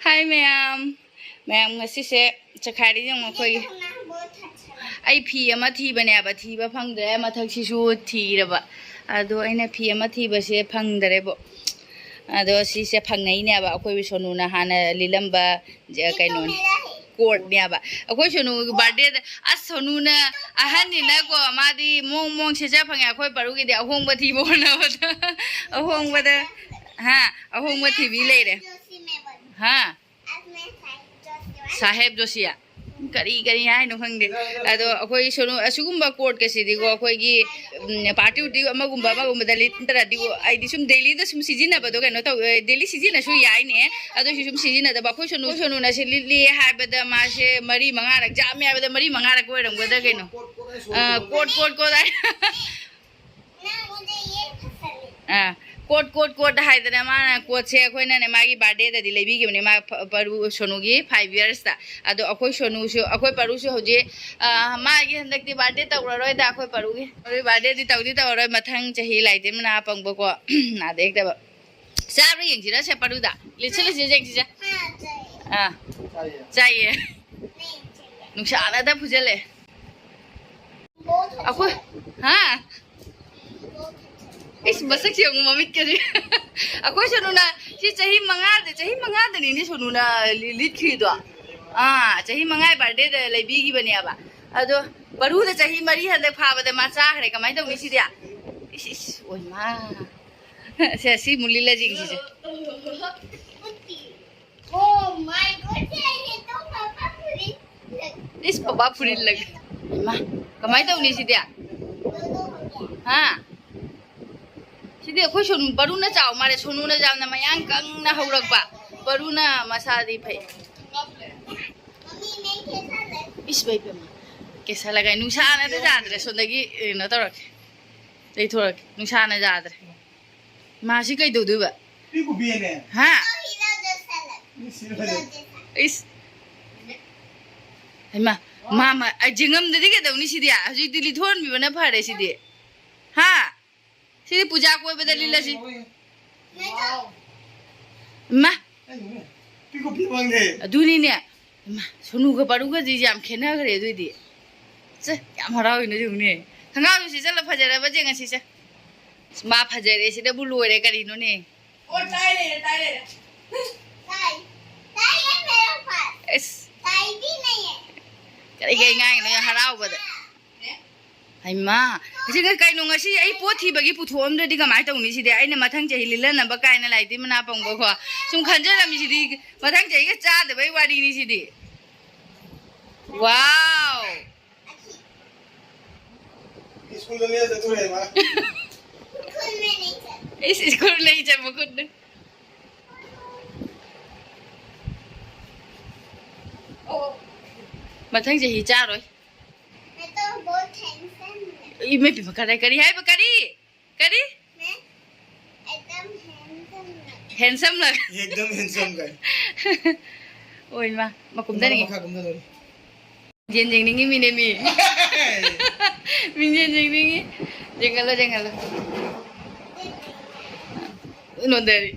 Hi ma'am. Ma'am ngasi se chakhari jong khoi ai phi ama thi bane ba thi ba phang dre ma thak si su thi ra ba ado aina phi ama thi ba se phang dre bo ado si se phang nei ne ba khoi sonu na hana lilamba je kai non court ne ba khoi sonu birthday as sonu na ahan ni na ko ma di mong mong se ja phang ya khoi paru gi de ahong ba thi bo na ba ahong ba da ha ahong ba thi bi le de ha Saheb Josia kari hai no khang de ado akoi sono asugumba court ke sidi go akoi gi party uti amagumba dali tara di ai di sum daily da sum sijina ba do ga no ta daily sijina su yai ne ado sum sijina da ba khoi sono na se li ha ba da ma se mari manga rak ja me ba da mari manga rak ko ram go da ke no court ko da court हाइदना माना court से अखोइना ने मागी birthday दा दिलेबी के मा परू सोनुगी 5 years दा अदो अखोइ सोनु सु अखोइ परू सु होजे मागी हंदकती बर्थडे तौररोय दा अखोइ परूगी अरे बर्थडे दि तौदी तौररोय मथंग चही लाइते मना पंगबो को ना देख देबा साब्र यंगजिरा से परू दा लिचले जे जेंगजिजा चाहिए नुकसाना दा फुजले अखोइ हां इस बसक से मम्मी के अखोई सोनुना सी चाही मंगा दे नि सोनुना लिखी दो चाही मंगा बर्थडे दे लेबी की बने आबा अदो बरु दे चाही मरी हंदे फाबा दे मा चाखरे कमाई दउनी सी दिया इस ओय मा से सी मुली ले जिंग जी ओ माय गॉड ये तो पापा पूरी इस पापा पूरी लग मा कमाई दउनी सी दिया हां सिदे अखोइ सोनु बरुना चाव मारे सोनुना जामना मयांग कंगना हौरकबा बरुना मसादी फै इस बाई पे केसा लगाय नुसाना दे जाद्रे सोदगी न तोरक दै थोरक नुसाना जाद्रे मासी कै दोदुबा पिकु बिने हा इस हैमा मामा अजिंगम दे के दउनी सिदिया हजि दिली थोन बिबना फारे सिदे हा सिदी पूजा कोई बदली लसी मा पिको पिबंगे दुनी ने मा सोनु को पारु को जी जाम खेना करे दुदी से याम हराव इने जुने थंगाव सि चल फजरे बजे ngasi से मा फजरे सिदे बुलुरे करी नो ने ओ ताई ले ताई ये मेरा पास एस ताई भी नहीं है कई कई ngai no haraw bada ai ma jiga kai no ngasi ai po thi bagi puthom de diga mai tawni si de ai na mathang chahi lilan na ba kai na lai ti mana pangbo kho sum khanja ram si di mathang chahi ga cha de bai wadi ni si di wow school में नहीं जाते हैं मां school में नहीं जाते इस school नहीं जाते मुकुट ओ mathang chahi cha rồi मैं तो बहुत हैंडसम ये मैं भी करी है करी मैं एकदम हैंडसम लग एकदम हैंडसम का ओय मा मकुम दा नहीं जेन जेंग निंगी मिने मी मिन जेन जेंग निंगी जेंगल नो देरी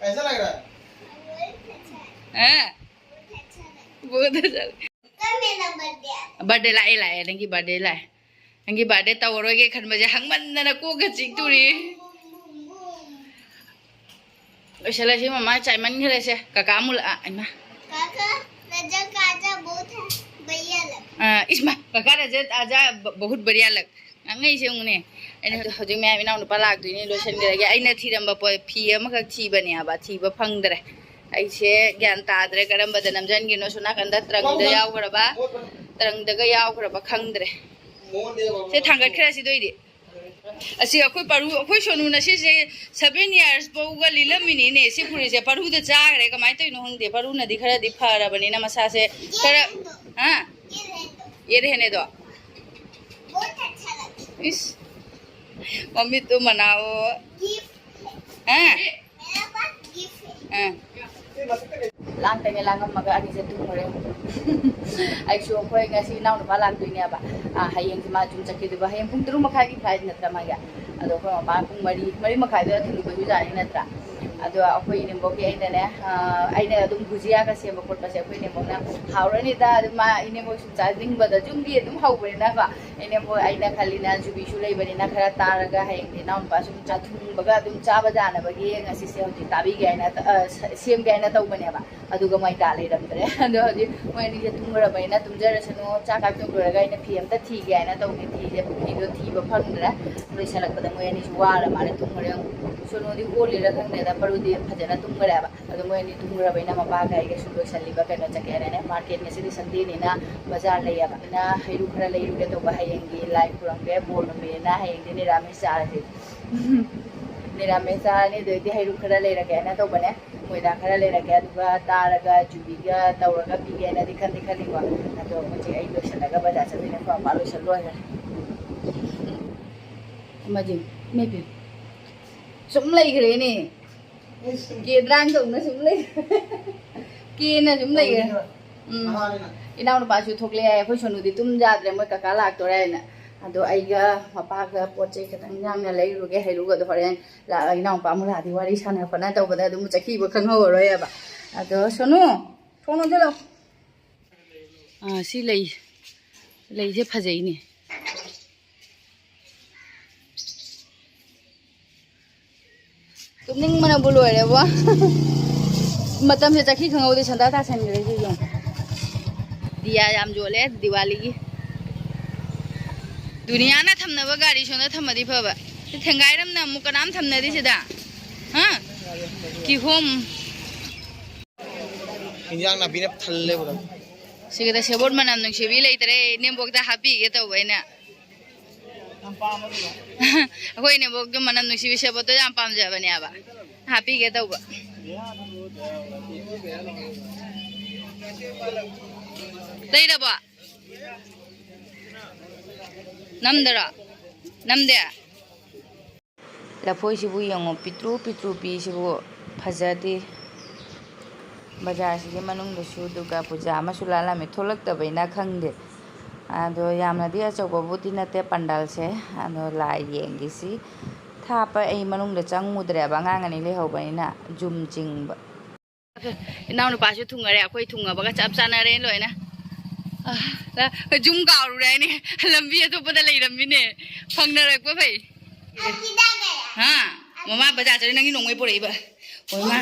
कैसा लग रहा है बहुत अच्छा मेरा बर्थडे लाए नंगी बर्थडे तवरोगे खन बजे हंगमन को गचिक तुरी ओसला से मम्मा चाइमन घरे से काका मुल आइमा काका रजा काजा बहुत है बढ़िया लग इसमा काका रजा आजा बहुत बढ़िया लग ngai se ngune ene hoji me mina nu pala du ni lo sen gere ge aina thiramba phi ama ka thi bani aba thi ba phangdre ai se gyan ta dre garam badanam jan gi no suna kanda trang da yaw graba trang da ga yaw graba khangdre se thangat khra si doi di asi akoi paru akoi sonu na se 7 years bo ga lilamini ne se phuri se paru da cha gre ka mai toi no hang de paru na di khara di phara bani na masa se kara ha ye rehne do बहुत अच्छा लगा इस mummy तो मनाओ gift है मेरा पास gift है lang tay lang maga ani se tu more ai sho khoi ga si naw na ba lang tu ne ba hayeng ma jum chakki de ba hayeng pung tru ma khai ki flight na tra ma ga ꯑꯗꯣ ꯑꯩꯈꯣꯏ ꯃꯃꯥ ꯄꯨꯡ ꯃꯔꯤ ꯃꯈꯥꯏꯗ ꯊꯤꯜꯂꯨꯕꯁꯨ ꯌꯥꯅꯤ ꯅꯠꯇ꯭ꯔꯥ ꯑꯗꯣ ꯑꯩꯈꯣꯏ ꯏꯅꯦꯝꯕꯣꯛꯀꯤ ꯑꯩꯅ ꯑꯗꯨꯝ ꯚꯨꯖꯤꯌꯥꯒ ꯁꯦꯝꯕ ꯈꯣꯠꯄꯁꯦ ꯑꯩꯈꯣꯏ ꯏꯅꯦꯝꯕꯣꯛꯅ ꯍꯥꯎꯔꯅꯤꯗ ꯑꯗꯨꯝ ꯃꯥ ꯏꯅꯦꯝꯕꯣꯛ ꯁꯨꯝ ꯆꯥꯅꯤꯡꯕꯗ ꯌꯨꯝꯗꯤ ꯑꯗꯨꯝ ꯍꯧꯕꯅꯤꯅꯀꯣ ꯏꯅꯦꯝꯕꯣꯛ ꯑꯩꯅ ꯈꯜꯂꯤꯅ ꯖꯨꯕꯤꯁꯨ ꯂꯩꯕꯅꯤꯅ ꯈꯔ ꯇꯥꯔꯒ ꯍꯌꯦꯡꯗꯤ ꯏꯅꯥꯎꯅꯨꯄꯥ ꯁꯨꯝ ꯊꯨꯡꯕꯒ ꯑꯗꯨꯝ ꯆꯥꯕ ꯌꯥꯅꯕꯒꯤ ꯉꯁꯤꯁꯦ ꯍꯧꯖꯤꯛ ꯇꯥꯕꯤꯒꯦ ꯍꯥꯏꯅ ꯁꯦꯝꯒꯦ ꯍꯥꯏꯅ ꯇꯧꯕꯅꯦꯕ ꯑꯗꯨꯒ ꯃꯩꯇꯥ ꯂꯩꯔꯝꯗ꯭ꯔꯦ ꯑꯗꯣ ꯍꯧꯖꯤꯛ ꯃꯣꯏ ꯑꯅꯤꯁꯦ ꯇꯨꯝꯈ꯭ꯔꯕꯅꯤꯅ ꯇꯨꯝꯖꯔꯁꯅꯨ ꯆꯥꯛ ꯀꯥꯞꯇꯣꯛ ꯂꯣꯏꯔꯒ ꯑꯩꯅ ꯐꯤ ꯑꯝꯇ ꯊꯤꯒꯦ ꯍꯥꯏꯅ ꯇꯧꯅꯤ ꯐꯤꯗꯣ ꯊꯤꯕ ꯐꯪꯗ꯭ꯔꯦ ꯂꯣꯏꯁꯜꯂꯛꯄꯗ ꯃꯣꯏ ꯑꯅꯤꯁꯨ ꯋꯥꯔ ꯃꯥꯜꯂꯦ ꯇꯨꯝꯈ꯭ꯔꯦ ꯁꯣꯅꯣꯗꯤ ꯑꯣꯜꯂꯤꯔ ꯈꯪꯗꯦꯗ ꯄꯔꯨꯗꯤ ꯐꯖꯅ ꯇꯨꯝꯈ꯭ꯔꯦꯕ ꯑꯗꯣ ꯃꯣꯏ ꯑꯅꯤ ꯇꯨꯝꯈ꯭ꯔꯕꯅꯤ나 ꯃꯄꯥꯒ ꯑꯩꯒꯁꯨ ꯂꯣꯏꯁꯜꯂꯤꯕ ꯀꯩꯅꯣ ꯆꯠꯀꯦ ꯍꯥꯏꯅ ꯃꯥꯔꯀꯦꯠ ꯉꯁꯤꯗꯤ ꯁꯟꯗꯦꯅꯤꯅ ꯕꯖꯥꯔ ꯂꯩꯌꯦꯕ ꯑꯗꯨꯅ ꯍꯩꯔꯨ ꯈꯔ ꯂꯩꯔꯨꯒꯦ ꯇꯧꯕ ꯍꯌꯦꯡꯒꯤ ꯂꯥꯏ ꯈꯨꯔꯝꯒꯦ ꯕꯣꯜ ꯅꯨꯃꯤꯠꯅ ꯍꯌꯦꯡꯗꯤ ꯅꯤꯔꯥꯃꯤꯁ ꯆꯥꯔꯁꯤ ꯅꯤꯔꯥꯃꯤꯁ ꯆꯥꯔꯅꯤ ꯑꯗꯨꯗꯩꯗꯤ ꯍꯩꯔꯨ ꯈꯔ ꯂꯩꯔꯒꯦ ꯍꯥꯏꯅ ꯇꯧꯕꯅꯦ ꯃꯣꯏꯗꯥ ꯈꯔ ꯂꯩꯔꯒꯦ ꯑꯗꯨꯒ ꯇꯥꯔꯒ ꯖꯨꯕꯤꯒ ꯇꯧꯔꯒ ꯄꯤꯒꯦ ꯍꯥꯏꯅꯗꯤ ꯈꯜꯂꯤꯀꯣ ꯑꯗꯣ ꯍꯧꯖꯤꯛ ꯑꯩ ꯂꯣꯏꯁꯜꯂꯒ ꯕꯖꯥꯔ ꯆꯠꯇꯣꯏꯅꯦ ꯈꯣꯏ ꯃꯄꯥ ꯂꯣꯏꯁꯜ ꯂꯣꯏꯈ꯭ꯔꯦ ꯑꯃꯗꯤ ꯃꯦꯄꯤ ꯁꯨꯝ ꯂꯩꯈ꯭ꯔꯦꯅꯦ ꯀꯦꯗ꯭ꯔꯥꯡ ꯇꯧꯅ ꯁꯨꯝ ꯂꯩ ꯀꯦꯅ ꯁꯨꯝ ꯂꯩꯈ꯭ꯔꯦ ꯏꯅꯥꯎꯅꯨꯄꯥꯁꯨ ꯊꯣꯛꯂꯛꯑꯦ ꯑꯩꯈꯣꯏ ꯁꯣꯅꯨꯗꯤ ꯇꯨꯝ ꯌꯥꯗ꯭ꯔꯦ ꯃꯣꯏ ꯀꯀꯥ ꯂꯥꯛꯇꯣꯔꯦ ꯍꯥꯏꯅ ꯑꯗꯣ ꯑꯩꯒ ꯃꯄꯥꯒ ꯄꯣꯠ ꯆꯩ ꯈꯤꯇꯪ ꯌꯥꯝꯅ ꯂꯩꯔꯨꯒꯦ ꯍꯩꯔꯨꯒꯗꯣ ꯍꯣꯔꯦꯟ ꯏꯅꯥꯎꯄꯥ ꯑꯃꯨꯛ ꯂꯥꯛꯑꯗꯤ ꯋꯥꯔꯤ ꯁꯥꯟꯅ ꯈꯣꯠꯅ ꯇꯧꯕꯗ ꯑꯗꯨꯝ ꯆꯠꯈꯤꯕ ꯈꯪꯍꯧꯔꯔꯣꯏꯕ ꯑꯗꯣ ꯁꯣꯅꯨ ꯊꯣꯡ ꯂꯣꯟꯁꯤꯜꯂꯣ ꯁꯤ ꯂꯩꯁꯦ ꯐꯖꯩꯅꯦ ꯇꯨꯝꯅꯤꯡꯕꯅꯕꯨ ꯂꯣꯏꯔꯦꯕꯣ ꯃꯇꯝꯁꯦ ꯆꯠꯈꯤ ꯈꯪꯍꯧꯗꯦ ꯁꯟꯗꯥ ꯇꯥꯁꯟꯈ꯭ꯔꯦ ꯁꯤ ꯌꯦꯡꯉꯣ ꯗꯤꯌꯥ ꯌꯥꯝ ꯌꯣꯜꯂꯦ ꯗꯤꯋꯥꯂꯤꯒꯤ ꯗꯨꯅꯤꯌꯥꯅ ꯊꯝꯅꯕ ꯒꯥꯔꯤ ꯁꯣꯝꯗ ꯊꯝꯃꯗꯤ ꯐꯕ ꯊꯦꯡꯒꯥꯏꯔꯝꯅ ꯑꯃꯨꯛ ꯀꯅꯥꯝ ꯊꯝꯅꯗꯤ ꯁꯤꯗ ꯀꯤꯍꯣꯝ इंजान ना पीने थल्ले बोला सिगदा सेबोट मनम नुंगसिबी लेतरे नेमबोकदा हापीगे तौबैना अखोय नेमबोक मनम नुंगसिबी सेबोट याम पामजाबने आबा हापीगे तौबा लेरबो नमदरा नमदे लफोइसिबु यंगो पिट्रू पिट्रू पीसिबु फजादे बाजार से मनुंगदसु दुर्गा पूजा अमसु लालामे थोलक्तबैना खंगदे अदो यामनादि अचौबबुदि नते पंडाल से अदो लाई येंगिसि थापा ए मनुंगद चंगमुद्रे बांगांगनि लेहौबैना जुम चिंग इनाउ नुपासु थुंगरे अखोय थुंगबगा चप चानारे लोइना जुम गाउरुरेने लंबी अतोपदा लेरमिने फंगनरकबा फै हां ममा बाजार चले नंगी नोंगै पोरैबा ओय मा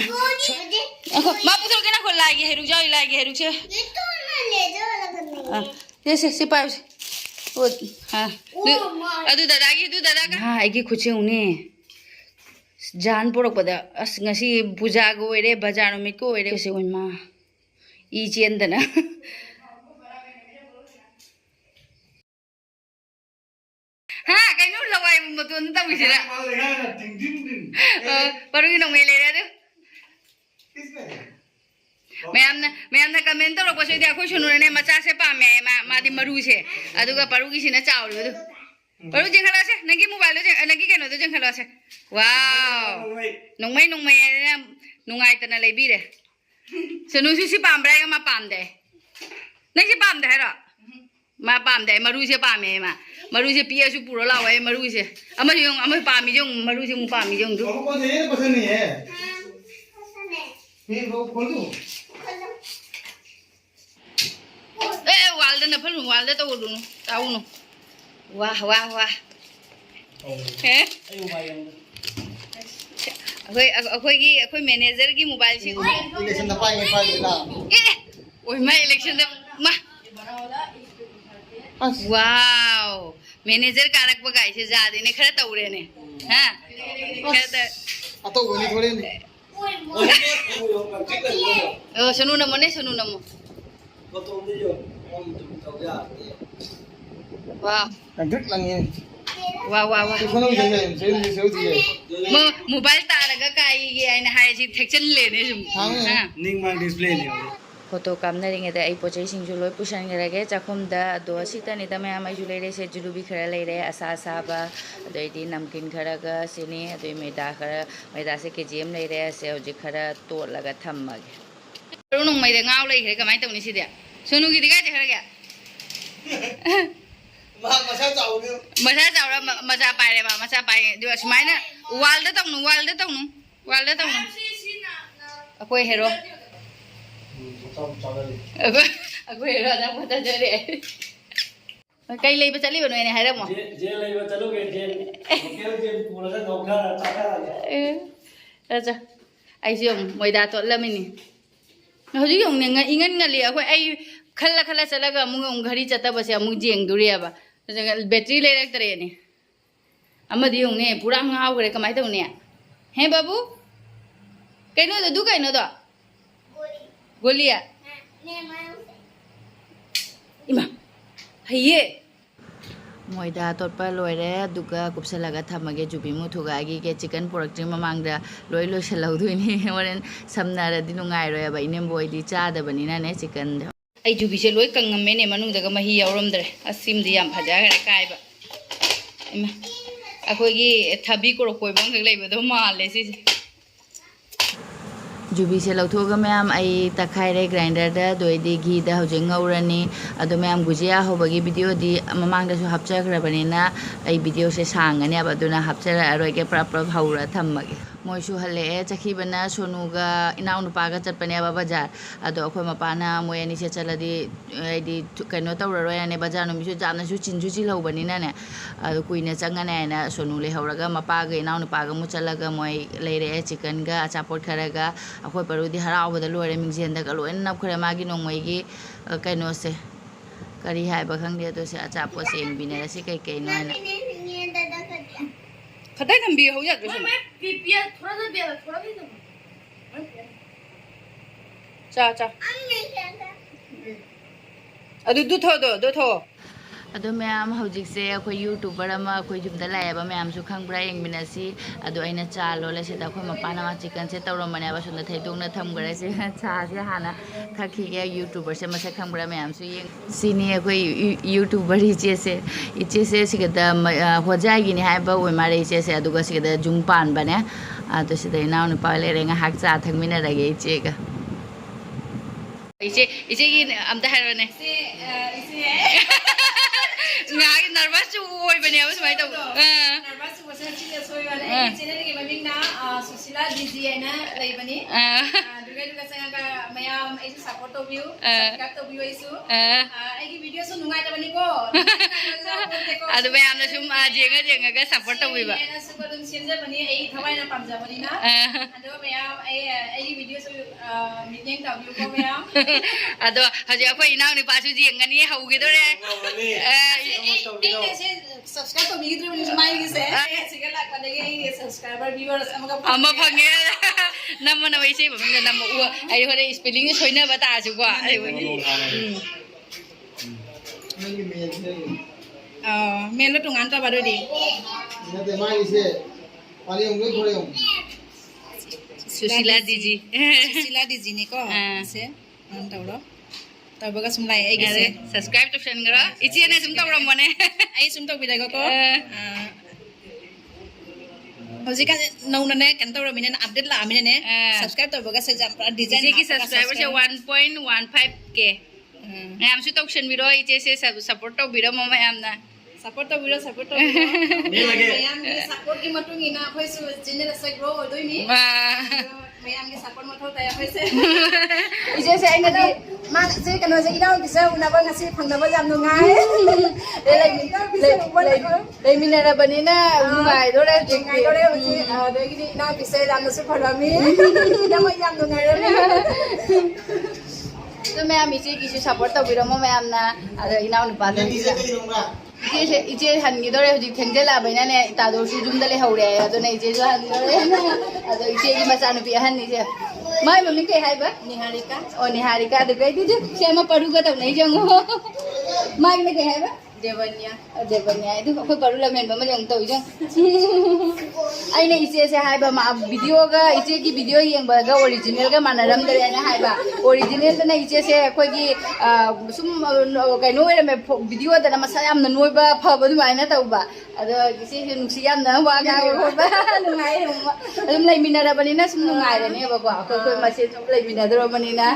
मा पुथल केना खो लागे हेरु जाई लागे हेरु छे ये तो ना ले जा वाला करने ये से पाउ ओ हां अदु दादा का हां आइगे खुचे उने जान पोरकपदा अस ngasi पूजा गो ओइरे बाजार नुमित को ओइरे से ओय मा ई चेंदना हाँ कहीं लवाई मतों तब इसे पर ये नोंगे ले रहे थे मैं हमने कमेंट तो लोगों से दिया कुछ उन्होंने मचा से पामे मादी मरु से अदुगा परू की सीना चावल दो परू जंगला से नगी मोबाइल नगी क्या नोटे जंगला से वाव नोंगे ना नोंगाई तना ले भी रे सनुसी सी पाम रहा है माँ पाम दे नहीं सी पाम दे है रा माँ पाम दे मरु से पामे माँ मरु से पिया सु पूरा लावा है मरु से अमर जों अमर पामी जों मरु से मुँह पामी जों दो कौन से ये पसंद नहीं है ये वो खोल दो वालदे न फल वालदे तो वो दोनों ताऊ नो वाह वाह वाह हैं अखोई मैनेजर की मोबाइल से इलेक्शन दफा ये फाइल ला ओए मैं इलेक्शन दे मा वाव मैनेजर कारक बगाई से जादे ने खरे तौरे ने हां खरे अतो वनी थोड़े ने ओ सुनु नमो वाह कंट्रैक्ट लंगे वाह वाह वाह सोनो जंगे से दिए मोबाइल तारगा काई ये आइना हाय सि थेक्सन लेने जुम हां निंग मा डिस्प्ले ने फोटो कामनरिङेदा अई पोचै सिंजु लोय पुसनगरगे चाखुमदा दो सितनिदा मयाम आइजु लेरे से जुलुबी खरा लेरे आसा साबा अदैदि नमकिन खरागा सिनी अदै मैदा से केजीएम लेरे से हजि खरा तोलगा थम्मगे रुनुङ मैदा गाव लेखरे कमाय तौनि सिदे सोनुगी दिगा खरागे masa jauh ni. Masa jauh masa pai ba masa pai dua semaina wall dah tahu nu aku hero aku hero dah buat jadi kai lei bacali bano ini hara mo Je lagi macam lu ke je. Okey je pula kan ngokar tak acha ai siom moi da to lamini hoji yong ne ingan ngali aku ai khalla chalaga mung ghari chata base mung jeng duriya ba battery le rak tare ni amadi yong ne pura ngau gre kamai tau ne he babu kaino do du kaino do goliya ima haye moida totpa loire duga kupsalaga thamage jubi mu thugagi ke chicken product mamangda loi loi salauduini horen samnara dinungai roya ba inem boy di cha da banina ne chicken ai jubi se loi kangame ne manung daga mahi yauromdre asim di yam bhaja ga kai ba ima akogi thabi ko koi bang lei ba do male si जुबी से लौथोगा ma'am आई तखाइरे grinder दा दोइदी घी दा हौजे ngौरनी अदो ma'am gujiya होबगी video दी ममांग दा सु हपचखरबनीना आई video से सांगने अब अदुना हपचरा अरोगे प्रप हौरा थम्मगे मोइसु हले चखीबना सोनुगा इनाउ नुपागा चटपने अब बाजार अदो अखोय मपाना मोयनी से चलदी आइदी कनो तौररोयने बाजार नुमिसु जामनासु चिनजु चिलौबनीना ने अदो कुइना चंगने ना सोनु ले हौरगा मपागा इनाउ नुपागा मु चलगा मोय लेरे चिकन गा अचापोट खरगा अखोय परुदी हरावदा लोरे मिंजेंदा गा लोइन नखरे मागी नोंमैगी कनो से करी हाइबा खंगदे तो से अचापो से एंबिने से कई कई नोना खतै थंबी हो जा तो मैं पिया थोड़ा सा पिया थोड़ा भी दो चा चा अदु दु थो अदो मैम हौजिक से अखोय यूट्यूबर अमा अखोय जुमदा लायबा मैम सु खंगब्रा यंगमिनासी अदो अइना चा लोले से अखोय मपाना मा चिकन से तौरमने बा सुंदा थैदोंना थमगरा से चा से हाना थखी के यूट्यूबर से मसे खंगब्रा मैम सु यंग सिनी अखोय यूट्यूबर इचे से सिगदा होजागी नि हायबा ओय मारे इचे से अदुगा सिगदा जुंग पान बने अदो सिदा इनाउ नि पाले रेंगा हाक चा थंगमिना रगे इचे गा इचे की अमता हारने ngagi nervous chu oi bani abas mai tau nervous chu wasa chi soi wala ai channel ke maming na Susila diji aina lai bani duga sanga ka mayam ai support to view subscribe to view isu ai ki video su nungai ta bani ko adu mayam na sum jenga ga support to view ba ai su ko dum senja bani ai thawai na pamja bani na adu mayam ai video su meeting ta view ko mayam adu haji akoi inang ni pasu jengani haugi do re subscribe to me through my gise sigala kadege subscriber viewers amma phange namma wai sei bamna namma u ai hore spelling soina bata asu ko ai melo tungan ta bado di na de mai se pali ong thore ong Susila diji ni ko se antaulo Tabaga sumlai ai gise subscribe to friend gara ichi ne sum tawram mane ai sum taw bidai ko hoji ka nauna ne kan tawram ne update la amine ne subscribe to baga se jam design ki subscriber se 1.15k am su taw shen biro ichi se support to biro mama am na support to biro me lage am support ki matung ina khoi su channel se grow doi mi mayam ke support ma thota ya hoise ije se aina di ma se kano se ina ki se una ba ngasi phangda ba jam no ngai le minara banina ngai do re hoji de ki ina ki se jam no se phadami ina ma jam no ngai re to mayam ije ki se support to biro mo mayam na ado ina nu pa da इचे हनगी दरे होजी थेंगजेला बैना ने तादो सुजुम दले हौरे अदो ने इचे जो हन दरे अदो इचे की मचा नुपी हन निजे माय मम्मी के हाइबा निहारिका ओ निहारिका दो गई दिजे सेमा परुगा तब नहीं जंगो माय ने के हाइबा देवन्या इदु को परुला मेन बम जंग तो इजंग ai ne iche se haiba ma video ga iche ki video yeng ba ga original ga manaram dare na haiba original na iche se khoi gi sum kai no me video da na masa yam na noi ba pha ba du mai na tau ba ado iche se nungsi yam na wa ga ko ba nungai adum lai minara bani na sum nungai re ne ba ko khoi ma se lai minara bani na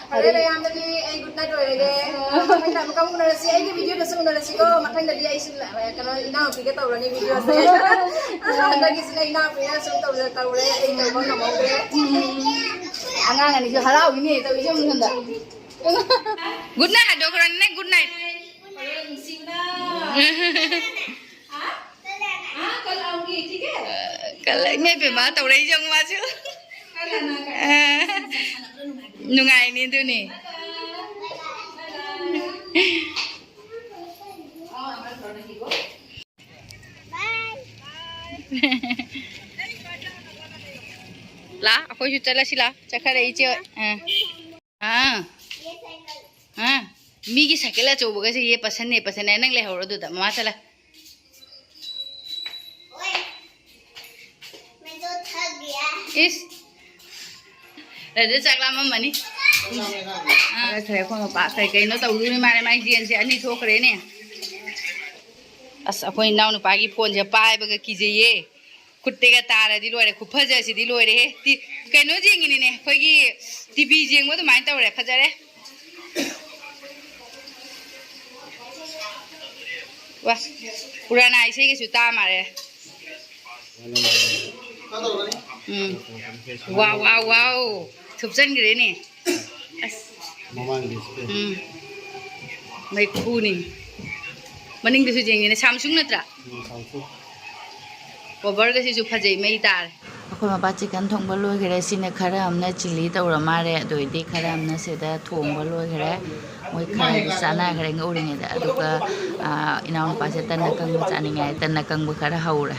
Ada yang tadi good night lagi. Kita kamu nasi, ini video dah semua nasi kok. Makan dari isi lah. Kalau ina pergi tahu lah ni video saya. Lagi sini ina pergi semua tahu lah. Ini mau nak mau Angan ni harau gini, tapi jom hendak. Good night, ada orang ni good night. Kalau ni pemah tahu lagi jom masuk. Nungai ni tu ni. Lah, aku juga lah sila. Cakap dah hijau. Migi cycle lah coba kasi ye pesan ni nang leh orang tu tak masalah. Is. Ada cakap mama ni. Saya kau nak pakai kain tu tahu ni mana mai dia ni ani thok kere ni. As aku ini nak pagi phone je pai bagai kije ye. Kutte ka tara di loire ku phaja si di loire he ti kaino jing ni ne phagi tv jing mo to mai tawre phajare wa purana ise ke su ta mare wow thupsan gire ni mai khu ni maning de su jing ni Samsung natra cover cái gì phải dậy mấy ta. Aku mah pasti kan thong baloi kira sini khara amna chili ta ura mare doi di khara amna seda thong baloi kira moi khara di sana kira ngau ringe da aduka inaun pasti tanna kang chani ngai tanna kang bu khara haura.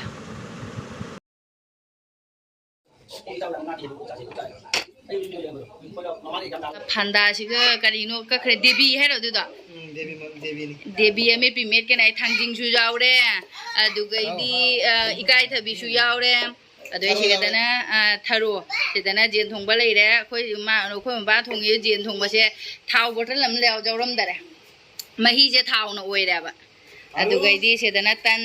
Panda sih ke kali nu ke kira Devi hai lo tu dah. Devi ame pimet ke nai thangjing su jauh re, aduga ini ikai thabi su jauh re, aduh sih kata na tharu, kata na jen thong balai re, koi ma thong ye jen thong basi thau botol lam leo jauh ram dare, mahi je thau na oi re ba, aduga ini kata na tan,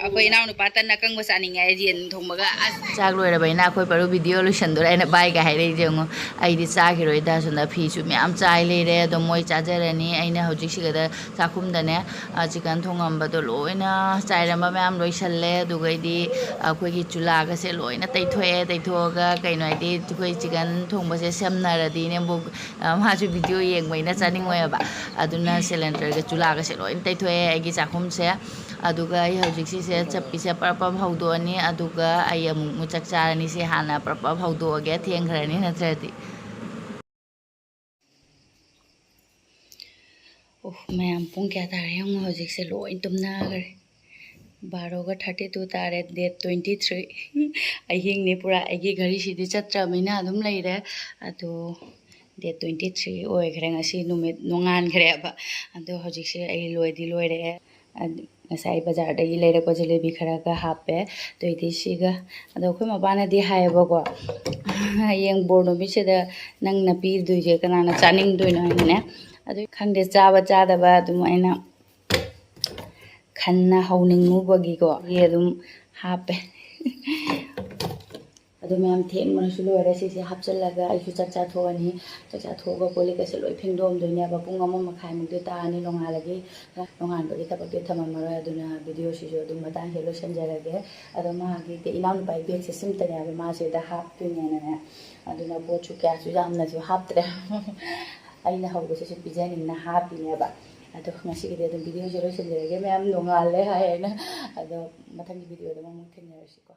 aku ina unu patan na kang basa ningai jen thong baga. Cak lu era baina aku baru video lu sendur, ena baik kahai re jengo, aidi cak hero ida sunda pisu mi am cai le re, do moi cajar ni, aina hujik sih kata cakum dane, chicken thong am betul lo, ena cai ramba mi am loi selle, aduga ini aku ki chula ka se lo, ena tei ga, kaino ini aku chicken thong basi sem nara di ne buk, maju video yang baina cani ngoya ba, aduna cylinder ka chula ka se lo, ena tei agi cakum se, aduga ai hujik sih se capi se parpam haudo ni, aduga ayam mucak cara ni se hana parpam haudo age tiang kara ni na terati. मैं अम्पुंग क्या तारे हूँ मुझे से लो इन तुम ना अगर 12:32 तारे डेट 23 अहिंग ने पूरा अगी घड़ी सीधी चत्रा महीना अदुम लई रे अदो डेट 23 ओए खरे ngasi नुमित नोंगान खरे अब अदो हजिक से अई लोई रे ngasai bazar da ilere ko jalebi khara ka hape to idi siga ado khoi mabana di haeba ko yeng borno bi se da nang na pi du je kana na chaning du no ne ado khangde chaba chada ba dum aina khanna hauning mu bagi ko ye dum hape ado मैम थेन मन सुलो रे से हापचल लगा आइसु चाचा थोनी चाचा थोगा पोले के से लोइ फेंगदोम दुनिया बा पुंग अम मखाय मुदे तानी लोंगा लगे लोंगान बगे तबक दे थमन मरो अदुना वीडियो सिजो दुम मता हेलो संजरगे अदो मा गी ते इनाउन पाइ बेग से सिम तने अब मा से दा हाप तुने ने अदुना पोचु क्या सु जामना सु हापत्रे आइना हौगो से पिजानि ना हापिने बा अदो ngasi के दे वीडियो सिजो संजरगे मैम लोंगा ले हाय ना अदो मथंग वीडियो दम मु थेनरसिको